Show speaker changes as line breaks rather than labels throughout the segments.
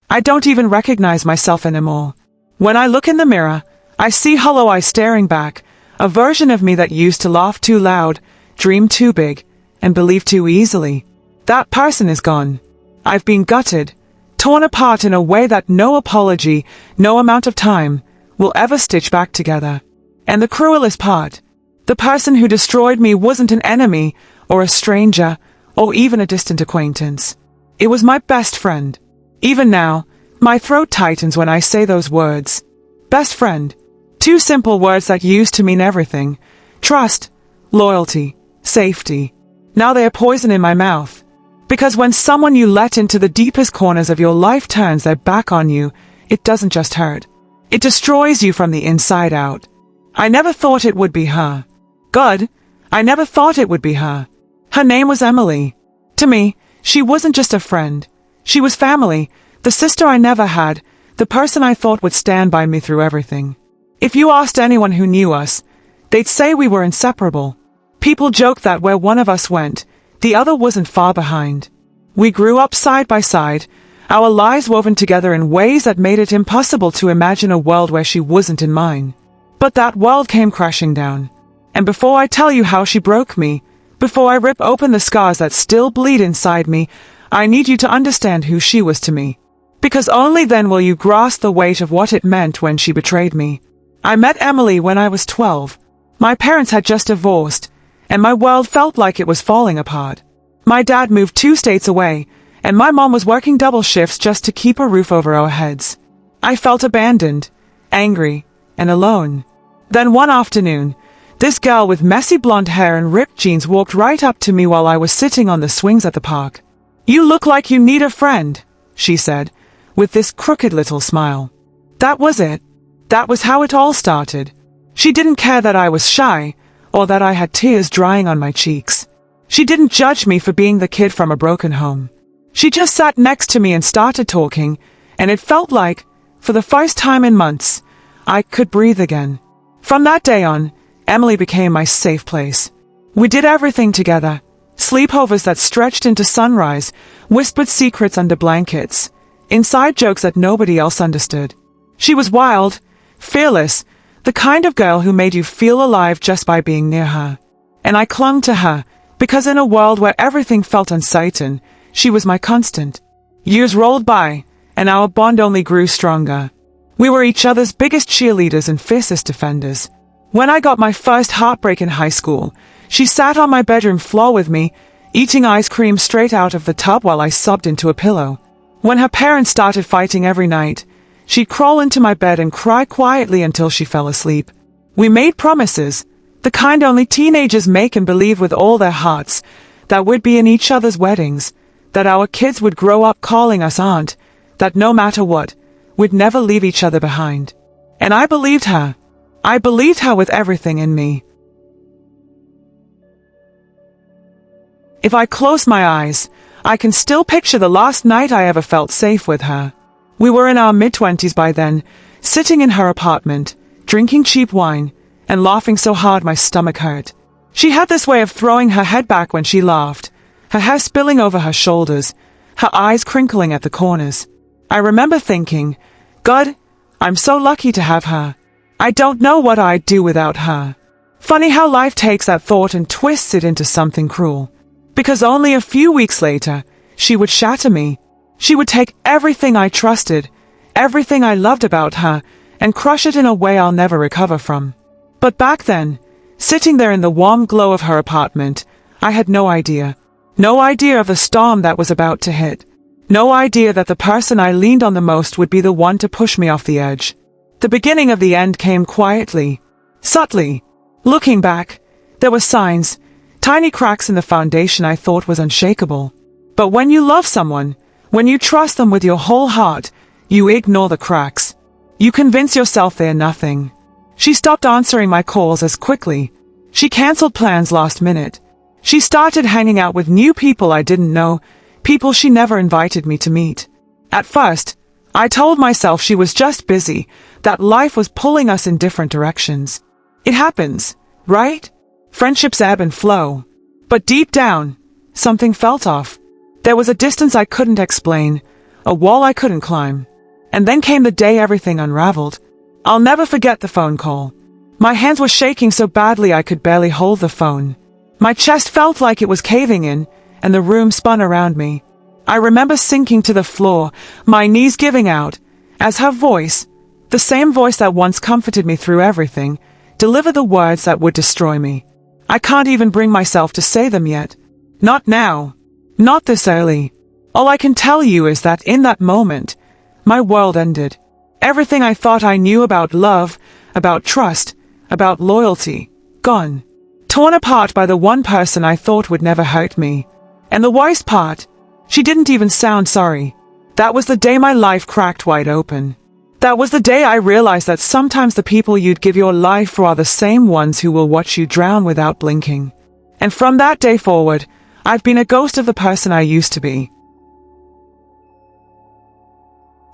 I don't even recognize myself anymore. When I look in the mirror, I see hollow eyes staring back, a version of me that used to laugh too loud, dream too big, and believe too easily. That person is gone. I've been gutted, torn apart in a way that no apology, no amount of time, will ever stitch back together. And the cruelest part, the person who destroyed me wasn't an enemy, or a stranger, or even a distant acquaintance. It was my best friend. Even now, my throat tightens when I say those words. Best friend. Two simple words that used to mean everything. Trust, loyalty, safety. Now they are poison in my mouth. Because when someone you let into the deepest corners of your life turns their back on you, it doesn't just hurt. It destroys you from the inside out. I never thought it would be her. God, I never thought it would be her. Her name was Emily. To me, she wasn't just a friend. She was family, the sister I never had, the person I thought would stand by me through everything. If you asked anyone who knew us, they'd say we were inseparable. People joked that where one of us went, the other wasn't far behind. We grew up side by side, our lives woven together in ways that made it impossible to imagine a world where she wasn't in mine. But that world came crashing down. And before I tell you how she broke me, before I rip open the scars that still bleed inside me, I need you to understand who she was to me. Because only then will you grasp the weight of what it meant when she betrayed me. I met Emily when I was 12. My parents had just divorced, and my world felt like it was falling apart. My dad moved 2 states away, and my mom was working double shifts just to keep a roof over our heads. I felt abandoned, angry, and alone. Then one afternoon, this girl with messy blonde hair and ripped jeans walked right up to me while I was sitting on the swings at the park. "You look like you need a friend," she said, with this crooked little smile. That was it. That was how it all started. She didn't care that I was shy, or that I had tears drying on my cheeks. She didn't judge me for being the kid from a broken home. She just sat next to me and started talking, and it felt like, for the first time in months, I could breathe again. From that day on, Emily became my safe place. We did everything together. Sleepovers that stretched into sunrise, whispered secrets under blankets, inside jokes that nobody else understood. She was wild, fearless, the kind of girl who made you feel alive just by being near her. And I clung to her, because in a world where everything felt uncertain, she was my constant. Years rolled by, and our bond only grew stronger. We were each other's biggest cheerleaders and fiercest defenders. When I got my first heartbreak in high school, she sat on my bedroom floor with me, eating ice cream straight out of the tub while I sobbed into a pillow. When her parents started fighting every night, she'd crawl into my bed and cry quietly until she fell asleep. We made promises, the kind only teenagers make and believe with all their hearts, that we'd be in each other's weddings, that our kids would grow up calling us aunt, that no matter what, we'd never leave each other behind. And I believed her. I believed her with everything in me. If I close my eyes, I can still picture the last night I ever felt safe with her. We were in our mid-20s by then, sitting in her apartment, drinking cheap wine, and laughing so hard my stomach hurt. She had this way of throwing her head back when she laughed, her hair spilling over her shoulders, her eyes crinkling at the corners. I remember thinking, God, I'm so lucky to have her. I don't know what I'd do without her. Funny how life takes that thought and twists it into something cruel. Because only a few weeks later, she would shatter me. She would take everything I trusted, everything I loved about her, and crush it in a way I'll never recover from. But back then, sitting there in the warm glow of her apartment, I had no idea. No idea of the storm that was about to hit. No idea that the person I leaned on the most would be the one to push me off the edge. The beginning of the end came quietly, subtly. Looking back, there were signs, tiny cracks in the foundation I thought was unshakable. But when you love someone, when you trust them with your whole heart, you ignore the cracks. You convince yourself they're nothing. She stopped answering my calls as quickly. She canceled plans last minute. She started hanging out with new people I didn't know, people she never invited me to meet. At first, I told myself she was just busy, that life was pulling us in different directions. It happens, right? Friendships ebb and flow. But deep down, something felt off. There was a distance I couldn't explain, a wall I couldn't climb. And then came the day everything unraveled. I'll never forget the phone call. My hands were shaking so badly I could barely hold the phone. My chest felt like it was caving in, and the room spun around me. I remember sinking to the floor, my knees giving out, as her voice, the same voice that once comforted me through everything, delivered the words that would destroy me. I can't even bring myself to say them yet. Not now. Not this early. All I can tell you is that in that moment, my world ended. Everything I thought I knew about love, about trust, about loyalty, gone. Torn apart by the one person I thought would never hurt me. And the worst part, she didn't even sound sorry. That was the day my life cracked wide open. That was the day I realized that sometimes the people you'd give your life for are the same ones who will watch you drown without blinking. And from that day forward, I've been a ghost of the person I used to be.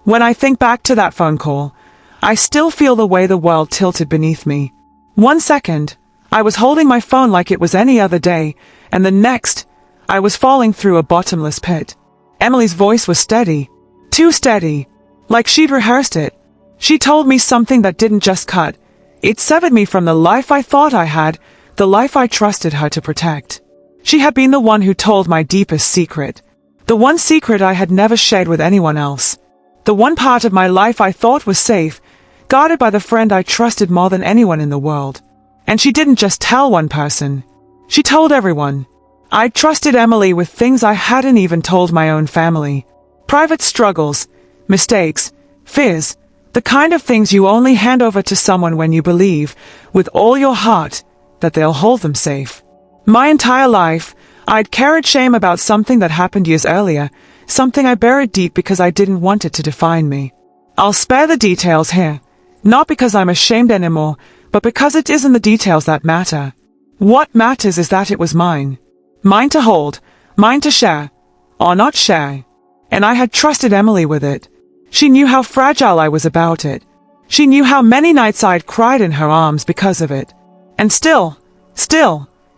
When I think back to that phone call, I still feel the way the world tilted beneath me. 1 second, I was holding my phone like it was any other day, and the next, I was falling through a bottomless pit. Emily's voice was steady. Too steady. Like she'd rehearsed it. She told me something that didn't just cut. It severed me from the life I thought I had, the life I trusted her to protect. She had been the one who told my deepest secret. The one secret I had never shared with anyone else. The one part of my life I thought was safe, guarded by the friend I trusted more than anyone in the world. And she didn't just tell one person. She told everyone. I trusted Emily with things I hadn't even told my own family. Private struggles, mistakes, fears, the kind of things you only hand over to someone when you believe, with all your heart, that they'll hold them safe. My entire life, I'd carried shame about something that happened years earlier, something I buried deep because I didn't want it to define me. I'll spare the details here, not because I'm ashamed anymore, but because it isn't the details that matter. What matters is that it was mine. Mine to hold, mine to share, or not share. And I had trusted Emily with it. She knew how fragile I was about it. She knew how many nights I'd cried in her arms because of it. And still,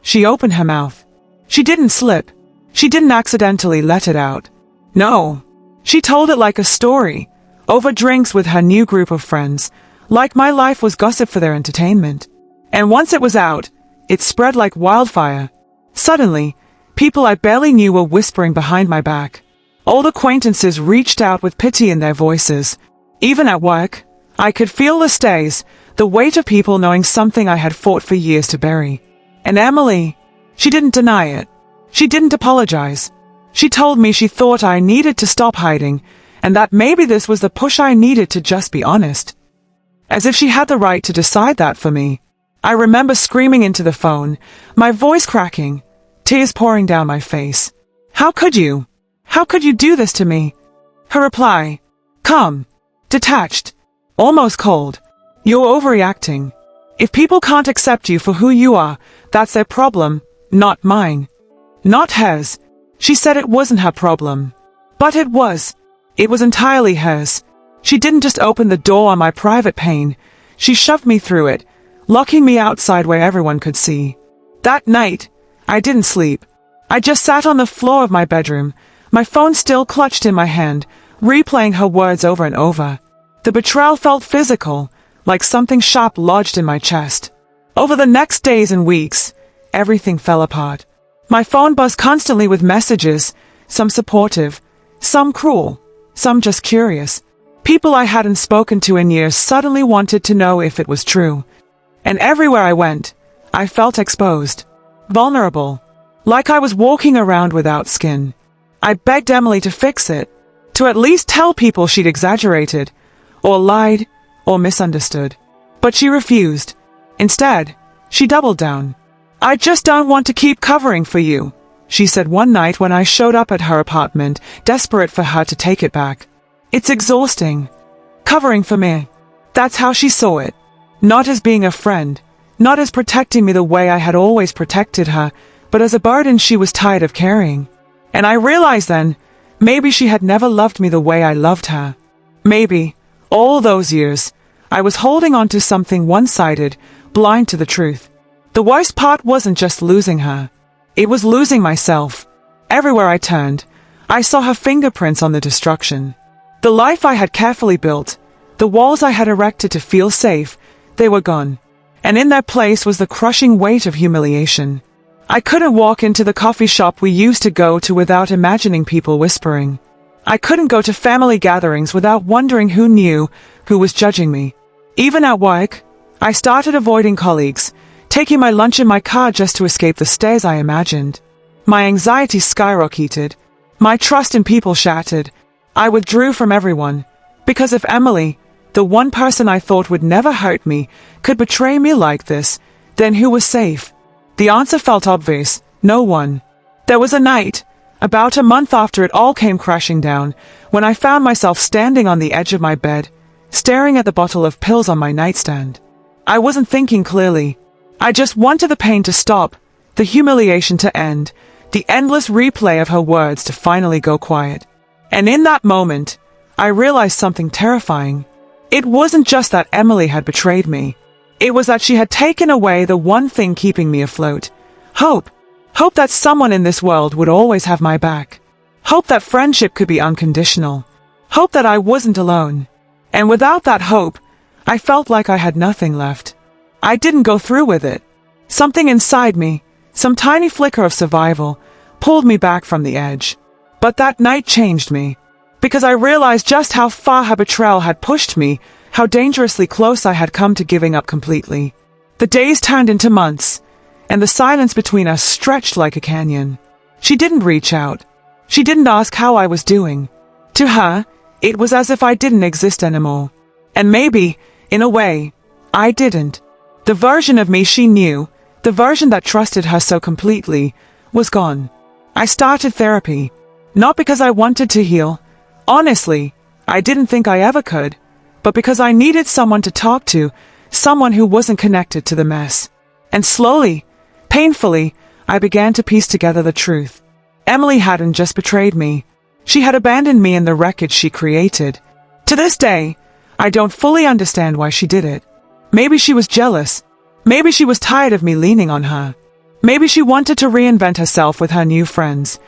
she opened her mouth. She didn't slip. She didn't accidentally let it out. No. She told it like a story, over drinks with her new group of friends, like my life was gossip for their entertainment. And once it was out, it spread like wildfire. Suddenly, people I barely knew were whispering behind my back. Old acquaintances reached out with pity in their voices. Even at work, I could feel the stays, the weight of people knowing something I had fought for years to bury. And Emily, she didn't deny it. She didn't apologize. She told me she thought I needed to stop hiding, and that maybe this was the push I needed to just be honest. As if she had the right to decide that for me. I remember screaming into the phone, my voice cracking, tears pouring down my face. How could you? How could you do this to me? Her reply, calm, detached, almost cold. You're overreacting. If people can't accept you for who you are, that's their problem, not mine. Not hers. She said it wasn't her problem. But it was. It was entirely hers. She didn't just open the door on my private pain. She shoved me through it, locking me outside where everyone could see. That night, I didn't sleep. I just sat on the floor of my bedroom, my phone still clutched in my hand, replaying her words over and over. The betrayal felt physical, like something sharp lodged in my chest. Over the next days and weeks, everything fell apart. My phone buzzed constantly with messages, some supportive, some cruel, some just curious. People I hadn't spoken to in years suddenly wanted to know if it was true. And everywhere I went, I felt exposed, vulnerable, like I was walking around without skin. I begged Emily to fix it, to at least tell people she'd exaggerated, or lied, or misunderstood. But she refused. Instead, she doubled down. I just don't want to keep covering for you, she said one night when I showed up at her apartment, desperate for her to take it back. It's exhausting. Covering for me. That's how she saw it. Not as being a friend, not as protecting me the way I had always protected her, but as a burden she was tired of carrying. And I realized then, maybe she had never loved me the way I loved her. Maybe, all those years, I was holding on to something one-sided, blind to the truth. The worst part wasn't just losing her. It was losing myself. Everywhere I turned, I saw her fingerprints on the destruction. The life I had carefully built, the walls I had erected to feel safe, they were gone. And in their place was the crushing weight of humiliation. I couldn't walk into the coffee shop we used to go to without imagining people whispering. I couldn't go to family gatherings without wondering who knew, who was judging me. Even at work, I started avoiding colleagues, taking my lunch in my car just to escape the stares I imagined. My anxiety skyrocketed. My trust in people shattered. I withdrew from everyone. Because if Emily, the one person I thought would never hurt me, could betray me like this, then who was safe? The answer felt obvious. No one. There was a night, about a month after it all came crashing down, when I found myself standing on the edge of my bed, staring at the bottle of pills on my nightstand. I wasn't thinking clearly. I just wanted the pain to stop, the humiliation to end, the endless replay of her words to finally go quiet. And in that moment, I realized something terrifying. It wasn't just that Emily had betrayed me. It was that she had taken away the one thing keeping me afloat. Hope. Hope that someone in this world would always have my back. Hope that friendship could be unconditional. Hope that I wasn't alone. And without that hope, I felt like I had nothing left. I didn't go through with it. Something inside me, some tiny flicker of survival, pulled me back from the edge. But that night changed me. Because I realized just how far her betrayal had pushed me, how dangerously close I had come to giving up completely. The days turned into months, and the silence between us stretched like a canyon. She didn't reach out. She didn't ask how I was doing. To her, it was as if I didn't exist anymore. And maybe, in a way, I didn't. The version of me she knew, the version that trusted her so completely, was gone. I started therapy. Not because I wanted to heal. Honestly, I didn't think I ever could. But because I needed someone to talk to, someone who wasn't connected to the mess. And slowly, painfully, I began to piece together the truth. Emily hadn't just betrayed me. She had abandoned me in the wreckage she created. To this day, I don't fully understand why she did it. Maybe she was jealous. Maybe she was tired of me leaning on her. Maybe she wanted to reinvent herself with her new friends.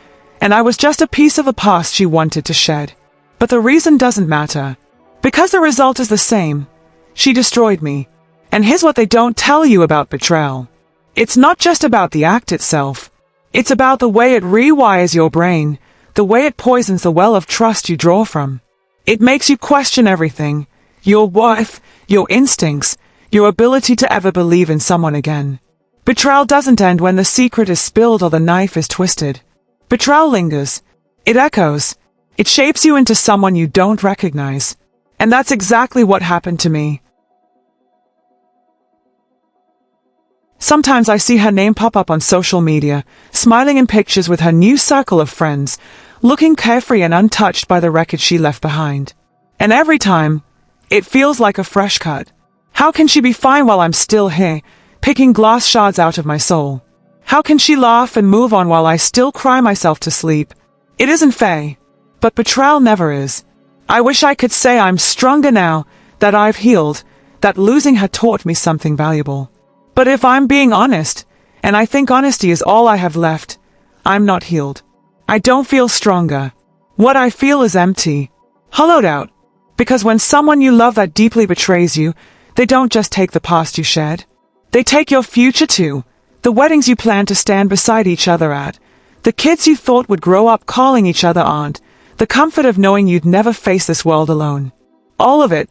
And I was just a piece of a past she wanted to shed. But the reason doesn't matter. Because the result is the same. She destroyed me. And here's what they don't tell you about betrayal. It's not just about the act itself. It's about the way it rewires your brain, the way it poisons the well of trust you draw from. It makes you question everything. Your worth, your instincts, your ability to ever believe in someone again. Betrayal doesn't end when the secret is spilled or the knife is twisted. Betrayal lingers. It echoes. It shapes you into someone you don't recognize. And that's exactly what happened to me. Sometimes I see her name pop up on social media, smiling in pictures with her new circle of friends, looking carefree and untouched by the wreckage she left behind. And every time, it feels like a fresh cut. How can she be fine while I'm still here, picking glass shards out of my soul? How can she laugh and move on while I still cry myself to sleep? It isn't fair. But betrayal never is. I wish I could say I'm stronger now, that I've healed, that losing her taught me something valuable. But if I'm being honest, and I think honesty is all I have left, I'm not healed. I don't feel stronger. What I feel is empty. Hollowed out. Because when someone you love that deeply betrays you, they don't just take the past you shared. They take your future too. The weddings you planned to stand beside each other at. The kids you thought would grow up calling each other aunt. The comfort of knowing you'd never face this world alone. All of it.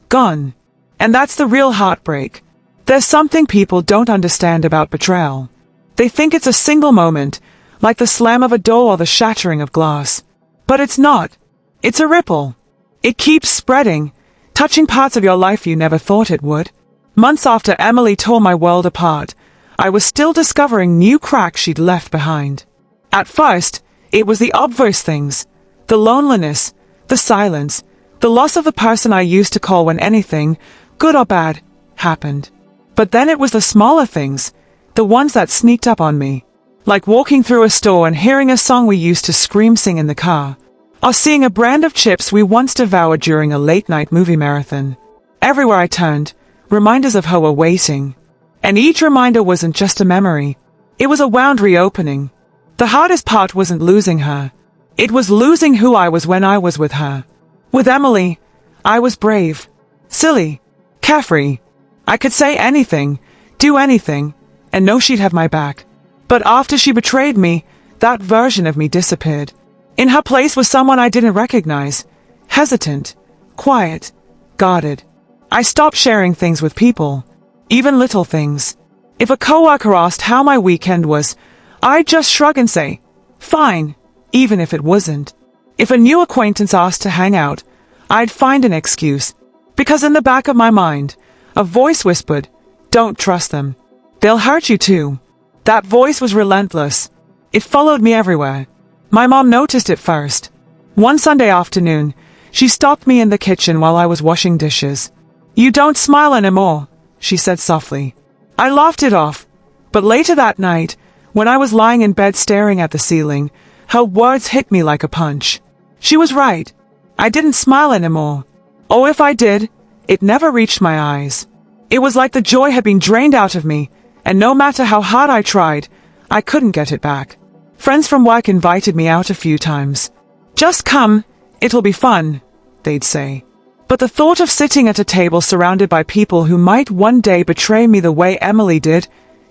Gone. And that's the real heartbreak. There's something people don't understand about betrayal. They think it's a single moment, like the slam of a door or the shattering of glass. But it's not. It's a ripple. It keeps spreading, touching parts of your life you never thought it would. Months after Emily tore my world apart, I was still discovering new cracks she'd left behind. At first, it was the obvious things. The loneliness, the silence, the loss of the person I used to call when anything, good or bad, happened. But then it was the smaller things, the ones that sneaked up on me. Like walking through a store and hearing a song we used to scream-sing in the car. Or seeing a brand of chips we once devoured during a late-night movie marathon. Everywhere I turned, reminders of her were waiting. And each reminder wasn't just a memory. It was a wound reopening. The hardest part wasn't losing her. It was losing who I was when I was with her. With Emily, I was brave, silly, carefree. I could say anything, do anything, and know she'd have my back. But after she betrayed me, that version of me disappeared. In her place was someone I didn't recognize, hesitant, quiet, guarded. I stopped sharing things with people, even little things. If a coworker asked how my weekend was, I'd just shrug and say, fine, even if it wasn't. If a new acquaintance asked to hang out, I'd find an excuse. Because in the back of my mind, a voice whispered, don't trust them. They'll hurt you too. That voice was relentless. It followed me everywhere. My mom noticed it first. One Sunday afternoon, she stopped me in the kitchen while I was washing dishes. You don't smile anymore, she said softly. I laughed it off. But later that night, when I was lying in bed staring at the ceiling, her words hit me like a punch. She was right. I didn't smile anymore. Or if I did, it never reached my eyes. It was like the joy had been drained out of me, and no matter how hard I tried, I couldn't get it back. Friends from work invited me out a few times. Just come, it'll be fun, they'd say. But the thought of sitting at a table surrounded by people who might one day betray me the way Emily did,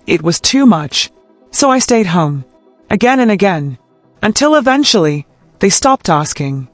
it was too much. So I stayed home, again and again, until eventually, they stopped asking.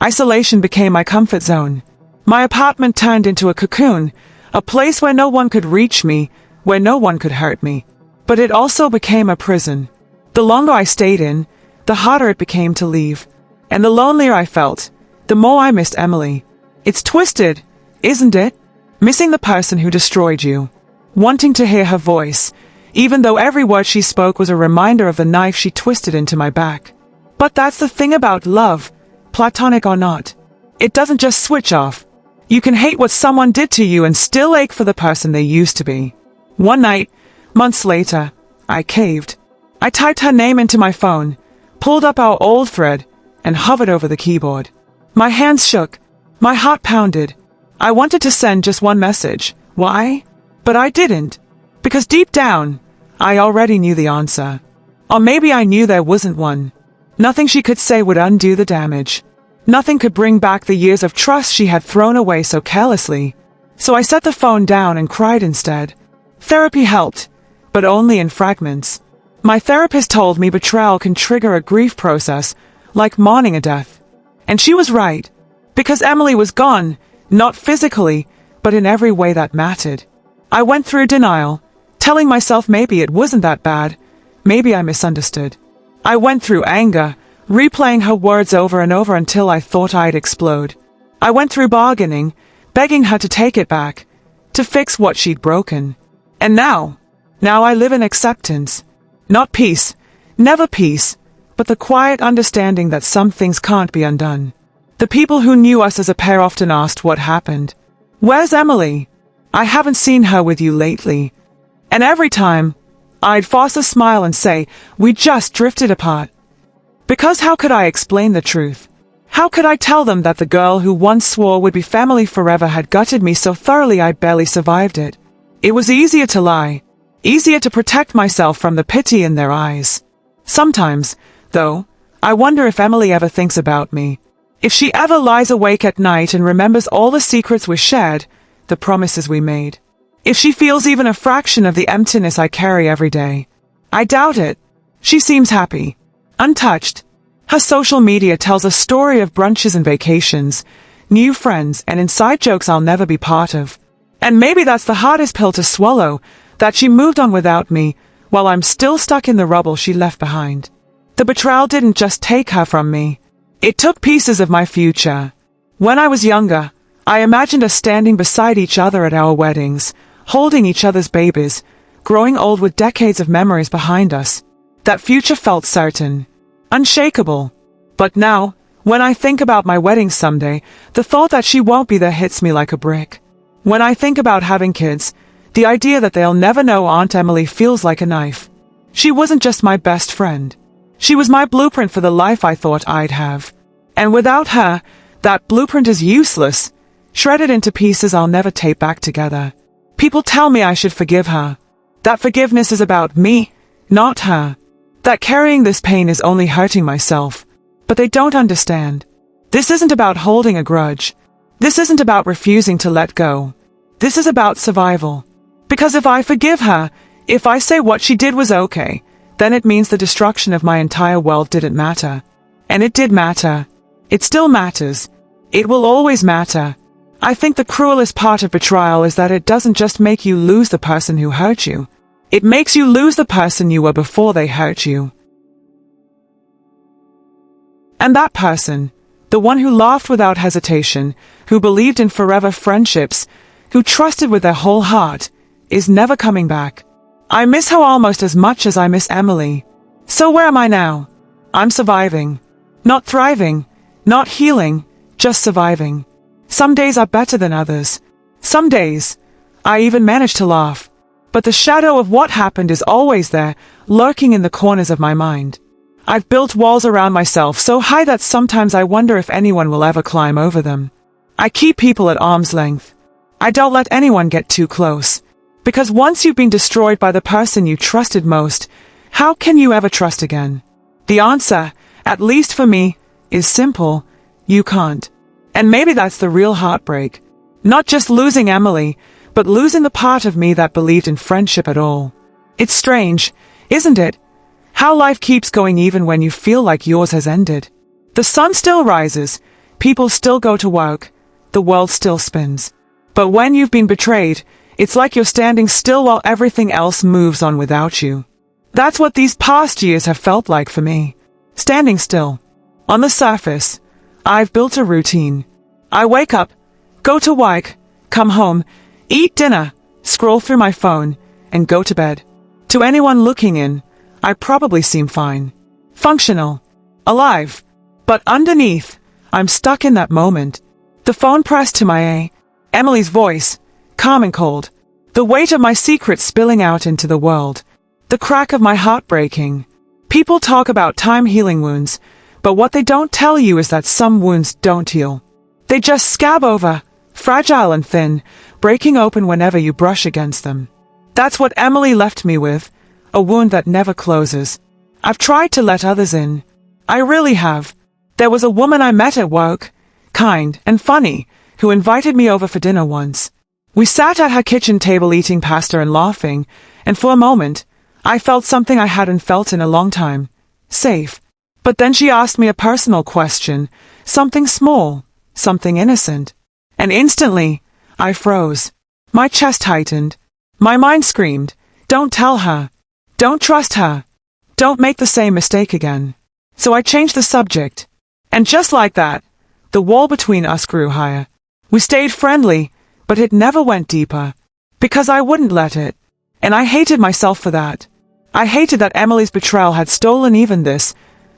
Isolation became my comfort zone. My apartment turned into a cocoon, a place where no one could reach me, where no one could hurt me. But it also became a prison. The longer I stayed in, the harder it became to leave. And the lonelier I felt, the more I missed Emily. It's twisted, isn't it? Missing the person who destroyed you. Wanting to hear her voice, even though every word she spoke was a reminder of the knife she twisted into my back. But that's the thing about love, platonic or not. It doesn't just switch off. You can hate what someone did to you and still ache for the person they used to be. One night, months later, I caved. I typed her name into my phone, pulled up our old thread, and hovered over the keyboard. My hands shook. My heart pounded. I wanted to send just one message. Why? But I didn't. Because deep down, I already knew the answer. Or maybe I knew there wasn't one. Nothing she could say would undo the damage. Nothing could bring back the years of trust she had thrown away so carelessly. So I set the phone down and cried instead. Therapy helped, but only in fragments. My therapist told me betrayal can trigger a grief process, like mourning a death. And she was right. Because Emily was gone, not physically, but in every way that mattered. I went through denial, telling myself maybe it wasn't that bad, maybe I misunderstood. I went through anger, replaying her words over and over until I thought I'd explode. I went through bargaining, begging her to take it back, to fix what she'd broken. And now I live in acceptance. Not peace, never peace, but the quiet understanding that some things can't be undone. The people who knew us as a pair often asked what happened. Where's Emily? I haven't seen her with you lately. And every time, I'd force a smile and say, we just drifted apart. Because how could I explain the truth? How could I tell them that the girl who once swore would be family forever had gutted me so thoroughly I barely survived it? It was easier to lie. Easier to protect myself from the pity in their eyes. Sometimes, though, I wonder if Emily ever thinks about me. If she ever lies awake at night and remembers all the secrets we shared, the promises we made. If she feels even a fraction of the emptiness I carry every day. I doubt it. She seems happy. Untouched. Her social media tells a story of brunches and vacations, new friends and inside jokes I'll never be part of. And maybe that's the hardest pill to swallow, that she moved on without me, while I'm still stuck in the rubble she left behind. The betrayal didn't just take her from me. It took pieces of my future. When I was younger, I imagined us standing beside each other at our weddings, holding each other's babies, growing old with decades of memories behind us. That future felt certain, unshakable. But now, when I think about my wedding someday, the thought that she won't be there hits me like a brick. When I think about having kids, the idea that they'll never know Aunt Emily feels like a knife. She wasn't just my best friend. She was my blueprint for the life I thought I'd have. And without her, that blueprint is useless, shredded into pieces I'll never tape back together. People tell me I should forgive her. That forgiveness is about me, not her. That carrying this pain is only hurting myself. But they don't understand. This isn't about holding a grudge. This isn't about refusing to let go. This is about survival. Because if I forgive her, if I say what she did was okay, then it means the destruction of my entire world didn't matter. And it did matter. It still matters. It will always matter. I think the cruelest part of betrayal is that it doesn't just make you lose the person who hurt you. It makes you lose the person you were before they hurt you. And that person, the one who laughed without hesitation, who believed in forever friendships, who trusted with their whole heart, is never coming back. I miss her almost as much as I miss Emily. So where am I now? I'm surviving. Not thriving. Not healing. Just surviving. Some days are better than others. Some days, I even manage to laugh. But the shadow of what happened is always there, lurking in the corners of my mind. I've built walls around myself so high that sometimes I wonder if anyone will ever climb over them. I keep people at arm's length. I don't let anyone get too close. Because once you've been destroyed by the person you trusted most, how can you ever trust again? The answer, at least for me, is simple. You can't. And maybe that's the real heartbreak. Not just losing Emily, but losing the part of me that believed in friendship at all. It's strange, isn't it? How life keeps going even when you feel like yours has ended. The sun still rises, people still go to work, the world still spins. But when you've been betrayed, it's like you're standing still while everything else moves on without you. That's what these past years have felt like for me. Standing still. On the surface, I've built a routine. I wake up, go to work, come home, eat dinner, scroll through my phone, and go to bed. To anyone looking in, I probably seem fine. Functional. Alive. But underneath, I'm stuck in that moment. The phone pressed to my ear. Emily's voice, calm and cold. The weight of my secrets spilling out into the world. The crack of my heart breaking. People talk about time healing wounds, but what they don't tell you is that some wounds don't heal. They just scab over, fragile and thin, breaking open whenever you brush against them. That's what Emily left me with, a wound that never closes. I've tried to let others in. I really have. There was a woman I met at work, kind and funny, who invited me over for dinner once. We sat at her kitchen table eating pasta and laughing, and for a moment, I felt something I hadn't felt in a long time. Safe. But then she asked me a personal question, something small, something innocent. And instantly, I froze. My chest tightened. My mind screamed, "Don't tell her. Don't trust her. Don't make the same mistake again." So I changed the subject. And just like that, the wall between us grew higher. We stayed friendly, but it never went deeper. Because I wouldn't let it. And I hated myself for that. I hated that Emily's betrayal had stolen even this,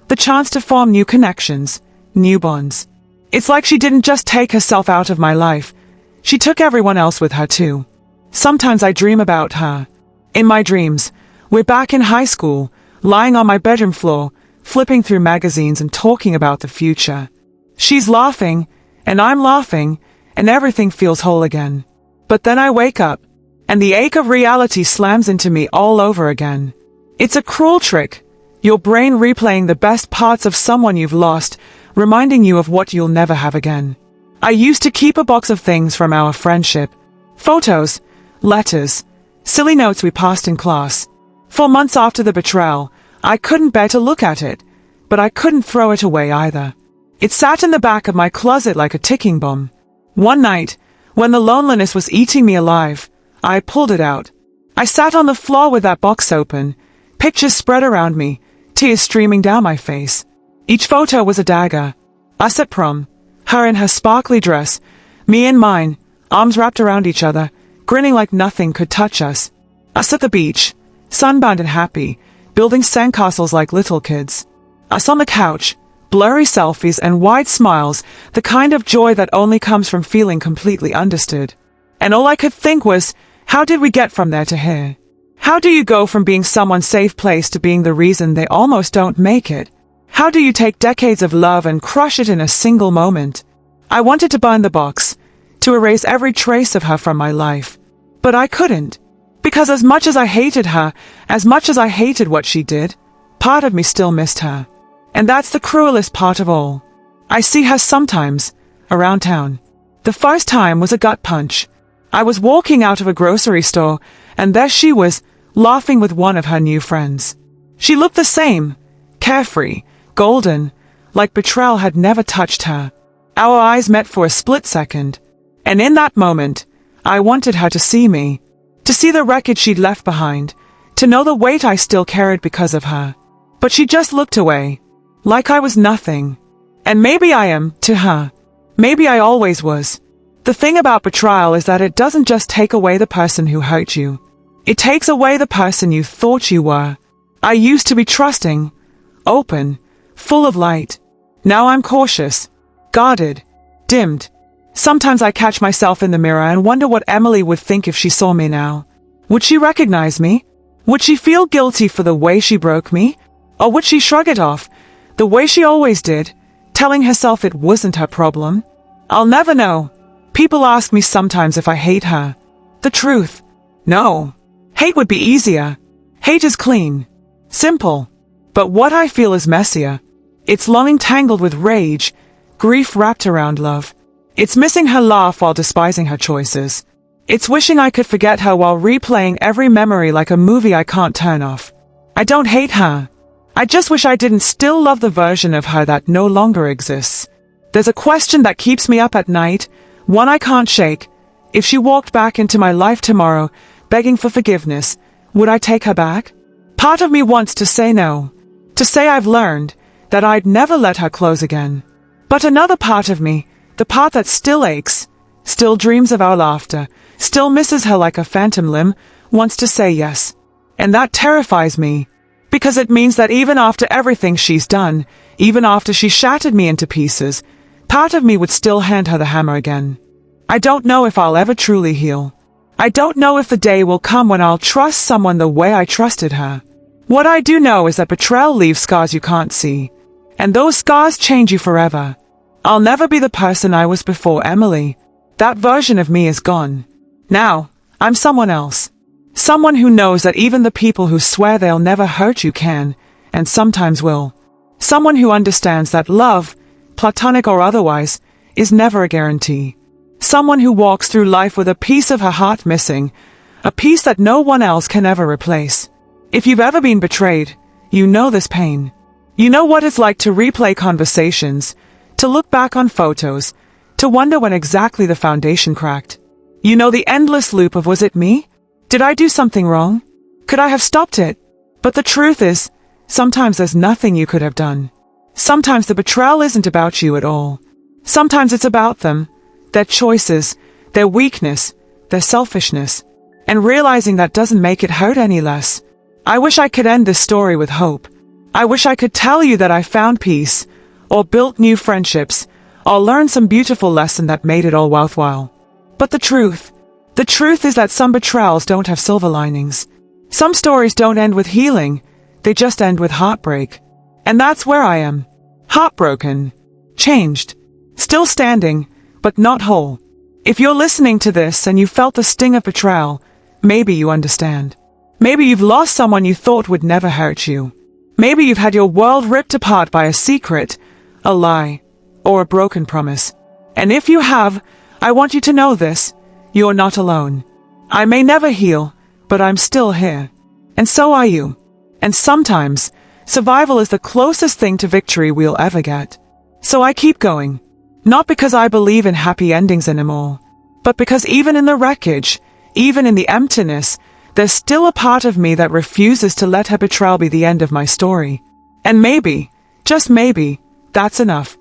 the chance to form new connections, new bonds. It's like she didn't just take herself out of my life. She took everyone else with her too. Sometimes I dream about her. In my dreams, we're back in high school, lying on my bedroom floor, flipping through magazines and talking about the future. She's laughing, and I'm laughing, and everything feels whole again. But then I wake up, and the ache of reality slams into me all over again. It's a cruel trick, your brain replaying the best parts of someone you've lost, reminding you of what you'll never have again. I used to keep a box of things from our friendship. Photos, letters, silly notes we passed in class. For months after the betrayal, I couldn't bear to look at it, but I couldn't throw it away either. It sat in the back of my closet like a ticking bomb. One night, when the loneliness was eating me alive, I pulled it out. I sat on the floor with that box open, pictures spread around me, tears streaming down my face. Each photo was a dagger. Us at prom, her in her sparkly dress, me in mine, arms wrapped around each other, grinning like nothing could touch us. Us at the beach, sunburned and happy, building sandcastles like little kids. Us on the couch, blurry selfies and wide smiles, the kind of joy that only comes from feeling completely understood. And all I could think was, how did we get from there to here? How do you go from being someone's safe place to being the reason they almost don't make it? How do you take decades of love and crush it in a single moment? I wanted to burn the box, to erase every trace of her from my life. But I couldn't. Because as much as I hated her, as much as I hated what she did, part of me still missed her. And that's the cruelest part of all. I see her sometimes, around town. The first time was a gut punch. I was walking out of a grocery store, and there she was, laughing with one of her new friends. She looked the same, carefree, golden, like betrayal had never touched her. Our eyes met for a split second, and in that moment, I wanted her to see me, to see the wreckage she'd left behind, to know the weight I still carried because of her. But she just looked away, like I was nothing. And maybe I am, to her. Maybe I always was. The thing about betrayal is that it doesn't just take away the person who hurt you. It takes away the person you thought you were. I used to be trusting, open, full of light. Now I'm cautious, guarded, dimmed. Sometimes I catch myself in the mirror and wonder what Emily would think if she saw me now. Would she recognize me? Would she feel guilty for the way she broke me? Or would she shrug it off, the way she always did, telling herself it wasn't her problem? I'll never know. People ask me sometimes if I hate her. The truth? No. Hate would be easier. Hate is clean. Simple. But what I feel is messier. It's longing tangled with rage, grief wrapped around love. It's missing her laugh while despising her choices. It's wishing I could forget her while replaying every memory like a movie I can't turn off. I don't hate her. I just wish I didn't still love the version of her that no longer exists. There's a question that keeps me up at night, one I can't shake. If she walked back into my life tomorrow, begging for forgiveness, would I take her back? Part of me wants to say no. To say I've learned, that I'd never let her close again. But another part of me, the part that still aches, still dreams of our laughter, still misses her like a phantom limb, wants to say yes. And that terrifies me. Because it means that even after everything she's done, even after she shattered me into pieces, part of me would still hand her the hammer again. I don't know if I'll ever truly heal. I don't know if the day will come when I'll trust someone the way I trusted her. What I do know is that betrayal leaves scars you can't see. And those scars change you forever. I'll never be the person I was before Emily. That version of me is gone. Now, I'm someone else. Someone who knows that even the people who swear they'll never hurt you can, and sometimes will. Someone who understands that love, platonic or otherwise, is never a guarantee. Someone who walks through life with a piece of her heart missing, a piece that no one else can ever replace. If you've ever been betrayed, you know this pain. You know what it's like to replay conversations, to look back on photos, to wonder when exactly the foundation cracked. You know the endless loop of was it me? Did I do something wrong? Could I have stopped it? But the truth is, sometimes there's nothing you could have done. Sometimes the betrayal isn't about you at all. Sometimes it's about them, their choices, their weakness, their selfishness. And realizing that doesn't make it hurt any less. I wish I could end this story with hope. I wish I could tell you that I found peace, or built new friendships, or learned some beautiful lesson that made it all worthwhile. But the truth is that some betrayals don't have silver linings. Some stories don't end with healing, they just end with heartbreak. And that's where I am. Heartbroken. Changed. Still standing, but not whole. If you're listening to this and you felt the sting of betrayal, maybe you understand. Maybe you've lost someone you thought would never hurt you. Maybe you've had your world ripped apart by a secret, a lie, or a broken promise. And if you have, I want you to know this. You're not alone. I may never heal, but I'm still here. And so are you. And sometimes, survival is the closest thing to victory we'll ever get. So I keep going. Not because I believe in happy endings anymore, but because even in the wreckage, even in the emptiness, there's still a part of me that refuses to let her betrayal be the end of my story. And maybe, just maybe, that's enough.